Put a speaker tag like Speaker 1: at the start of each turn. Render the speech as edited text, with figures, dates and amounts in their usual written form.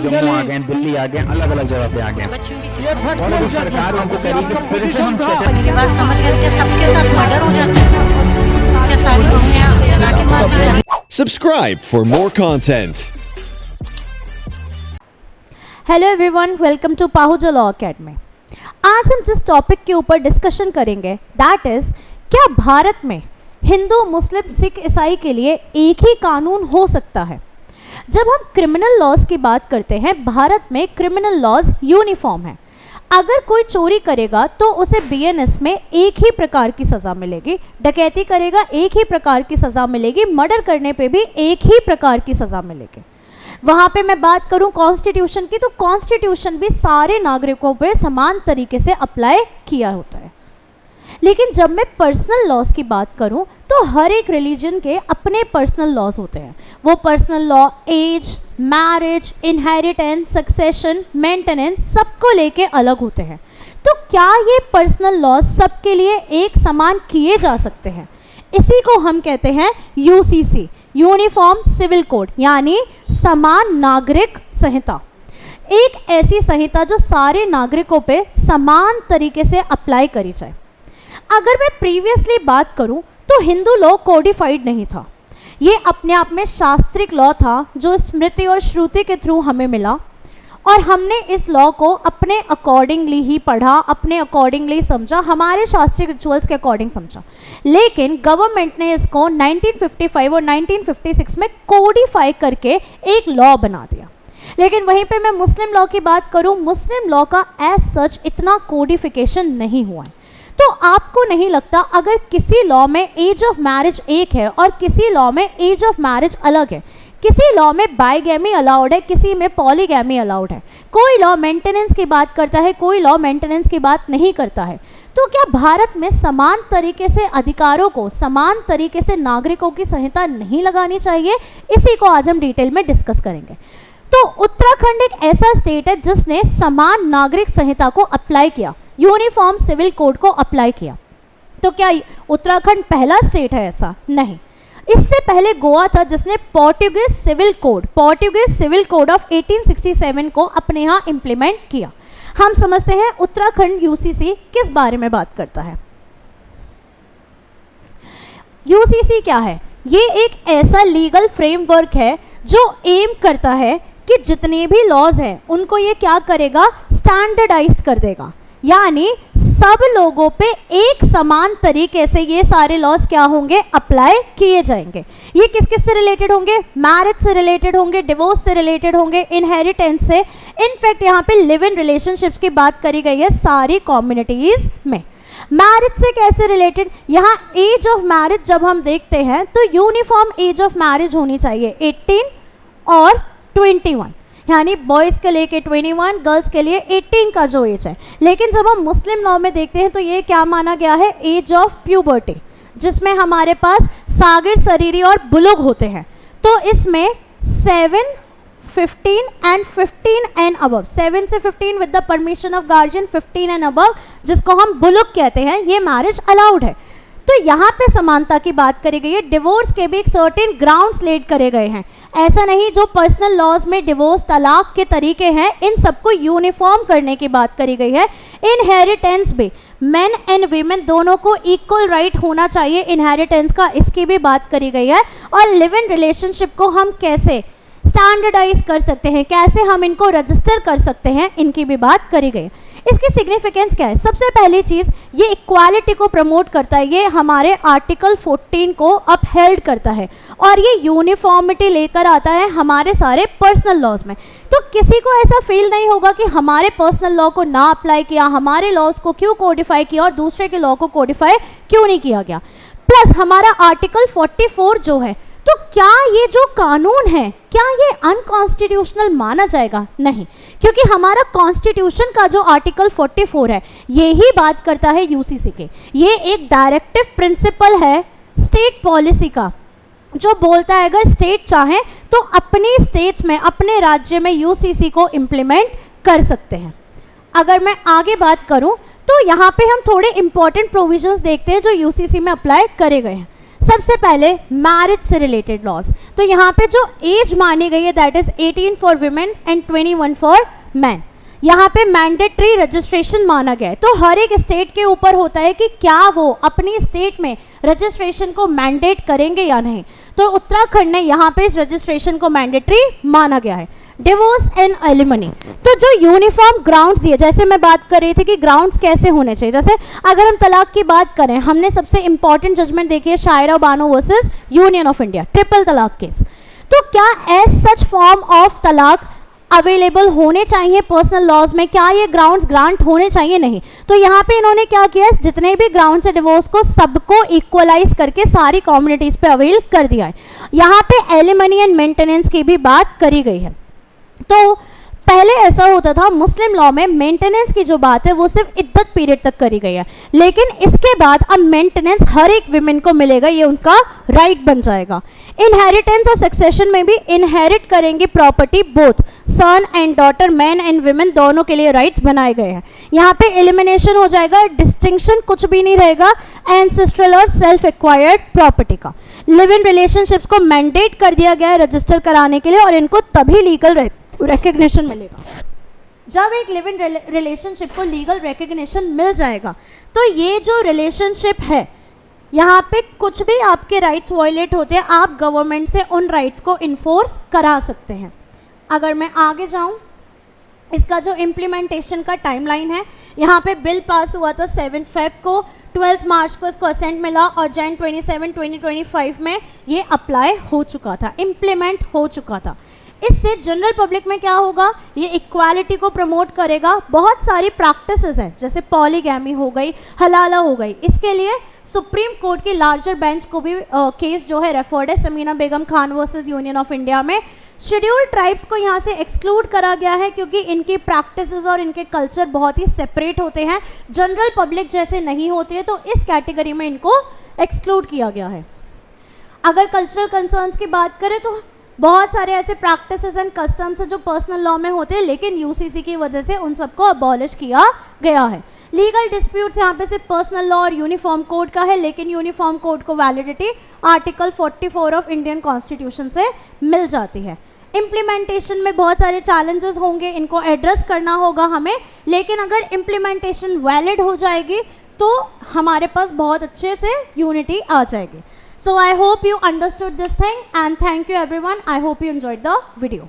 Speaker 1: जम्मू आ गए, दिल्ली आ गए, अलग अलग जगह पे आ गए और अभी सरकार उनको करेगी प्रिजन सेटल।
Speaker 2: मेरी बात समझ गए क्या? सबके साथ मर्डर हो जाता है क्या? सारी बहुएं जला के मार दी जाती?
Speaker 3: Subscribe for more content.
Speaker 4: Hello everyone, welcome to Pahuja law academy. आज हम जिस टॉपिक के ऊपर डिस्कशन करेंगे दैट इज, क्या भारत में हिंदू, मुस्लिम, सिख, ईसाई के लिए एक ही कानून हो सकता है? जब हम क्रिमिनल लॉज की बात करते हैं, भारत में क्रिमिनल लॉज यूनिफॉर्म है। अगर कोई चोरी करेगा तो उसे बीएनएस में एक ही प्रकार की सज़ा मिलेगी, डकैती करेगा एक ही प्रकार की सज़ा मिलेगी, मर्डर करने पे भी एक ही प्रकार की सज़ा मिलेगी। वहाँ पे मैं बात करूँ कॉन्स्टिट्यूशन की, तो कॉन्स्टिट्यूशन भी सारे नागरिकों पे समान तरीके से अप्लाई किया होता है। लेकिन जब मैं पर्सनल लॉज की बात करूं तो हर एक रिलीजन के अपने पर्सनल लॉज होते हैं। वो personal law as, marriage, inheritance, succession, maintenance सबको लेके अलग होते हैं। तो क्या ये पर्सनल लॉज सबके लिए एक समान किए जा सकते हैं? इसी को हम कहते हैं यूसीसी, यूनिफॉर्म सिविल कोड, यानी समान नागरिक संहिता। एक ऐसी संहिता जो सारे नागरिकों पे समान तरीके से अप्लाई करी जाए। अगर मैं प्रीवियसली बात करूं तो हिंदू लॉ कोडिफाइड नहीं था। ये अपने आप में शास्त्रिक लॉ था जो स्मृति और श्रुति के थ्रू हमें मिला और हमने इस लॉ को अपने अकॉर्डिंगली ही पढ़ा, अपने अकॉर्डिंगली समझा, हमारे शास्त्रीय रिचुअल्स के अकॉर्डिंग समझा। लेकिन गवर्नमेंट ने इसको 1955 और 1956 में कोडिफाई करके एक लॉ बना दिया। लेकिन वहीं पे मैं मुस्लिम लॉ की बात करूं, मुस्लिम लॉ का एज सच इतना कोडिफिकेशन नहीं हुआ है। तो आपको नहीं लगता अगर किसी लॉ में एज ऑफ मैरिज एक है और किसी लॉ में एज ऑफ मैरिज अलग है, किसी लॉ में बाइगैमी अलाउड है, किसी में पॉलीगैमी अलाउड है, कोई लॉ मेंटेनेंस की बात करता है, कोई लॉ मेंटेनेंस की बात नहीं करता है, तो क्या भारत में समान तरीके से अधिकारों को, समान तरीके से नागरिकों की संहिता नहीं लगानी चाहिए? इसी को आज हम डिटेल में डिस्कस करेंगे। तो उत्तराखंड एक ऐसा स्टेट है जिसने समान नागरिक संहिता को अप्लाई किया, यूनिफॉर्म सिविल कोड को अप्लाई किया। तो क्या उत्तराखंड पहला स्टेट है? ऐसा नहीं। इससे पहले गोवा था जिसने पोर्टुगीज सिविल कोड ऑफ 1867 को अपने यहाँ इम्प्लीमेंट किया। हम समझते हैं उत्तराखंड यूसीसी किस बारे में बात करता है। यूसीसी क्या है? ये एक ऐसा लीगल फ्रेमवर्क है जो एम करता है कि जितने भी लॉज हैं उनको ये क्या करेगा, स्टैंडर्डाइज कर देगा, यानी सब लोगों पे एक समान तरीके से ये सारे लॉज क्या होंगे, अप्लाई किए जाएंगे। ये किस किस से रिलेटेड होंगे? मैरिज से रिलेटेड होंगे, डिवोर्स से रिलेटेड होंगे, इनहेरिटेंस से, इनफैक्ट यहाँ पे लिव इन रिलेशनशिप्स की बात करी गई है सारी कम्युनिटीज में। मैरिज से कैसे रिलेटेड? यहाँ एज ऑफ मैरिज जब हम देखते हैं तो यूनिफॉर्म एज ऑफ मैरिज होनी चाहिए 18 और 21, यानी बॉयज़ के लिए 21, गर्ल्स के लिए 18 का जो एज है। लेकिन जब हम मुस्लिम लॉ में देखते हैं तो ये क्या माना गया है, एज ऑफ प्यूबर्टी, जिसमें हमारे पास सागिर, सरीरी और बुलुग होते हैं। तो इसमें 7, 15 एंड 15 एंड अबव, 7 से 15 with the permission of guardian, 15 and above जिसको हम बुलुग कहते हैं, ये मैरिज अलाउड है। तो यहाँ पे समानता की बात करी गई है। डिवोर्स के भी एक सर्टेन ग्राउंड्स लेट करे गए हैं। ऐसा नहीं जो पर्सनल लॉज में डिवोर्स, तलाक के तरीके हैं, इन सबको यूनिफॉर्म करने की बात करी गई है। इनहेरिटेंस भी मेन एंड वीमेन दोनों को इक्वल राइट होना चाहिए इनहेरिटेंस का, इसकी भी बात करी गई है। और लिव इन रिलेशनशिप को हम कैसे स्टैंडर्डाइज कर सकते हैं, कैसे हम इनको रजिस्टर कर सकते हैं, इनकी भी बात करी गई है। इसकी सिग्निफिकेंस क्या है? सबसे पहली चीज़, ये इक्वालिटी को प्रमोट करता है, ये हमारे आर्टिकल 14 को अपहेल्ड करता है और ये यूनिफॉर्मिटी लेकर आता है हमारे सारे पर्सनल लॉज में। तो किसी को ऐसा फील नहीं होगा कि हमारे पर्सनल लॉ को ना अप्लाई किया, हमारे लॉज को क्यों कोडिफाई किया और दूसरे के लॉ को कोडिफाई क्यों नहीं किया गया। प्लस हमारा आर्टिकल 44 जो है, तो क्या ये जो कानून है क्या ये अनकॉन्स्टिट्यूशनल माना जाएगा? नहीं, क्योंकि हमारा कॉन्स्टिट्यूशन का जो आर्टिकल 44 है ये ही बात करता है यूसीसी के। ये एक डायरेक्टिव प्रिंसिपल है स्टेट पॉलिसी का, जो बोलता है अगर स्टेट चाहें तो अपनी स्टेट्स में, अपने राज्य में यूसीसी को इम्प्लीमेंट कर सकते हैं। अगर मैं आगे बात करूं तो यहाँ पे हम थोड़े इंपॉर्टेंट प्रोविजंस देखते हैं जो यूसीसी में अप्लाई करे गए हैं। सबसे पहले मैरिज से रिलेटेड लॉज। तो यहाँ पे जो एज मानी गई है that is 18 for women and 21 for man. यहाँ पे मैंडेटरी रजिस्ट्रेशन माना गया है। तो हर एक स्टेट के ऊपर होता है कि क्या वो अपनी स्टेट में रजिस्ट्रेशन को मैंडेट करेंगे या नहीं। तो उत्तराखंड ने यहाँ पे इस रजिस्ट्रेशन को मैंडेटरी माना गया है। डिवोर्स एंड एलिमनी, तो जो यूनिफॉर्म ग्राउंड्स दिए, जैसे मैं बात कर रही थी कि ग्राउंड्स कैसे होने चाहिए, जैसे अगर हम तलाक की बात करें, हमने सबसे इंपॉर्टेंट जजमेंट देखी है Shayara Bano versus Union of India, triple तलाक केस। तो क्या एज सच फॉर्म ऑफ तलाक अवेलेबल होने चाहिए पर्सनल लॉज में, क्या ये ग्राउंड्स ग्रांट होने चाहिए? नहीं। तो यहाँ पे इन्होंने क्या किया, जितने भी ग्राउंड्स है डिवोर्स को सबको इक्वलाइज करके सारी कम्युनिटीज पे अवेल कर दिया है। यहाँ पे एलिमनी एंड मेंटेनेंस की भी बात करी गई है। तो पहले ऐसा होता था मुस्लिम लॉ में मेंटेनेंस की जो बात है वो सिर्फ इद्दत पीरियड तक करी गई है, लेकिन इसके बाद अब मेंटेनेंस हर एक विमेन को मिलेगा, ये उनका राइट बन जाएगा। इनहेरिटेंस और सक्सेशन में भी इनहेरिट करेंगे property both son and daughter, man and women दोनों के लिए राइट्स बनाए गए हैं। यहाँ पे एलिमिनेशन हो जाएगा, डिस्टिंक्शन कुछ भी नहीं रहेगा एंसेस्ट्रल और सेल्फ एक्वायर्ड प्रॉपर्टी का। लिव इन रिलेशनशिप्स को मैंडेट कर दिया गया है रजिस्टर कराने के लिए और इनको तभी लीगल रिकग्निशन मिलेगा जब एक लिव इन रिलेशनशिप को लीगल रिकग्निशन मिल जाएगा। तो ये जो रिलेशनशिप है यहाँ पे कुछ भी आपके राइट्स वायलेट होते हैं, आप गवर्नमेंट से उन राइट्स को इन्फोर्स करा सकते हैं। अगर मैं आगे जाऊँ, इसका जो इम्प्लीमेंटेशन का टाइमलाइन है, यहाँ पे बिल पास हुआ था 7 फेब को, 12 मार्च को इसको असेंट मिला और जैन 27, 2025 में ये अप्लाई हो चुका था, इम्प्लीमेंट हो चुका था। इससे जनरल पब्लिक में क्या होगा, ये इक्वालिटी को प्रमोट करेगा। बहुत सारी प्रैक्टिसेस हैं जैसे पॉलीगैमी हो गई, हलाला हो गई, इसके लिए सुप्रीम कोर्ट की लार्जर बेंच को भी केस जो है रेफर्ड है Samina Begum Khan versus Union of India में। शेड्यूल्ड ट्राइब्स को यहाँ से एक्सक्लूड करा गया है क्योंकि इनकी प्रैक्टिसेस और इनके कल्चर बहुत ही सेपरेट होते हैं, जनरल पब्लिक जैसे नहीं होते हैं, तो इस कैटेगरी में इनको एक्सक्लूड किया गया है। अगर कल्चरल कंसर्न्स की बात करें तो बहुत सारे ऐसे प्रैक्टिसेस एंड कस्टम्स हैं जो पर्सनल लॉ में होते हैं, लेकिन यूसीसी की वजह से उन सबको अबॉलिश किया गया है। लीगल डिस्प्यूट्स यहाँ पे सिर्फ पर्सनल लॉ और यूनिफॉर्म कोड का है, लेकिन यूनिफॉर्म कोड को validity article 44 of Indian constitution से मिल जाती है। इम्प्लीमेंटेशन में बहुत सारे चैलेंजेस होंगे, इनको एड्रेस करना होगा हमें, लेकिन अगर इम्प्लीमेंटेशन वैलिड हो जाएगी तो हमारे पास बहुत अच्छे से यूनिटी आ जाएगी। So I hope you understood this thing and thank you everyone. I hope you enjoyed the video.